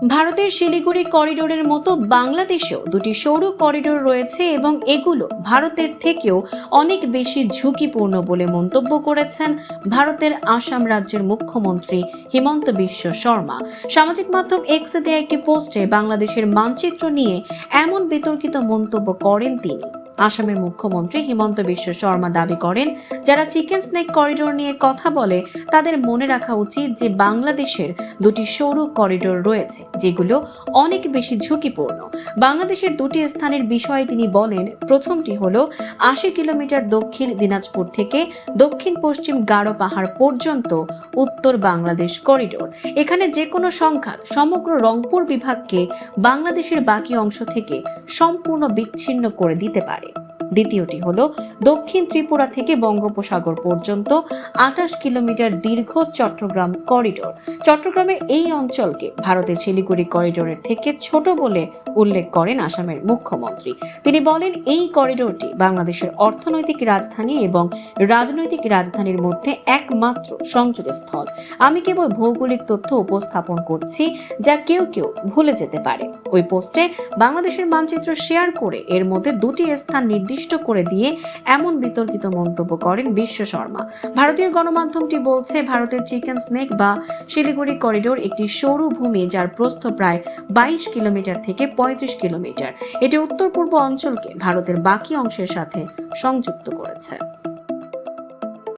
ভারতের শিলিগুড়ি করিডোরের মতো বাংলাদেশেও দুটি সৌর করিডোর রয়েছে এবং এগুলো ভারতের থেকেও অনেক বেশি ঝুঁকিপূর্ণ বলে মন্তব্য করেছেন ভারতের আসাম রাজ্যের মুখ্যমন্ত্রী হিমন্ত বিশ্ব শর্মা। সামাজিক মাধ্যম এক্সে দেয়া একটি পোস্টে বাংলাদেশের মানচিত্র নিয়ে এমন বিতর্কিত মন্তব্য করেন তিনি। আসামের মুখ্যমন্ত্রী হিমন্ত বিশ্ব শর্মা দাবি করেন, যারা চিকেন স্নেক করিডোর নিয়ে কথা বলে তাদের মনে রাখা উচিত যে বাংলাদেশের দুটি সৌর করিডোর রয়েছে যেগুলো অনেক বেশি ঝুঁকিপূর্ণ। বাংলাদেশের দুটি স্থানের বিষয়ে তিনি বলেন, প্রথমটি হলো ৮০ কিলোমিটার দক্ষিণ দিনাজপুর থেকে দক্ষিণ পশ্চিম গারো পাহাড় পর্যন্ত উত্তর বাংলাদেশ করিডোর। এখানে যে কোনো সংঘাত সমগ্র রংপুর বিভাগকে বাংলাদেশের বাকি অংশ থেকে সম্পূর্ণ বিচ্ছিন্ন করে দিতে পারে। দ্বিতীয়টি হলো দক্ষিণ ত্রিপুরা থেকে বঙ্গোপসাগর পর্যন্ত ২৮ কিলোমিটার দীর্ঘ চট্টগ্রাম করিডোর। চট্টগ্রামের এই অঞ্চলকে ভারতের শিলিগুড়ি করিডোরের থেকে ছোট বলে উল্লেখ করেন আসামের মুখ্যমন্ত্রী। তিনি বলেন, এই করিডোরটি বাংলাদেশের অর্থনৈতিক রাজধানী এবং রাজনৈতিক রাজধানীর মধ্যে একমাত্র সংযোগস্থল। আমি কেবল ভৌগোলিক তথ্য উপস্থাপন করছি যা কেউ কেউ ভুলে যেতে পারে। ওই পোস্টে বাংলাদেশের মানচিত্র শেয়ার করে এর মধ্যে দুটি স্থান নির্দিষ্ট করে দিয়ে এমন বিতর্কিত মন্তব্য করেন বিশ্ব শর্মা। ভারতীয় গণমাধ্যমটি বলছে, ভারতের চিকেন স্নেক বা শিলিগুড়ি করিডোর একটি সরু ভূমি যার প্রস্থ প্রায় ২২ কিলোমিটার থেকে ৩৫ কিলোমিটার। এটি উত্তর পূর্ব অঞ্চলকে ভারতের বাকি অংশের সাথে সংযুক্ত করেছে।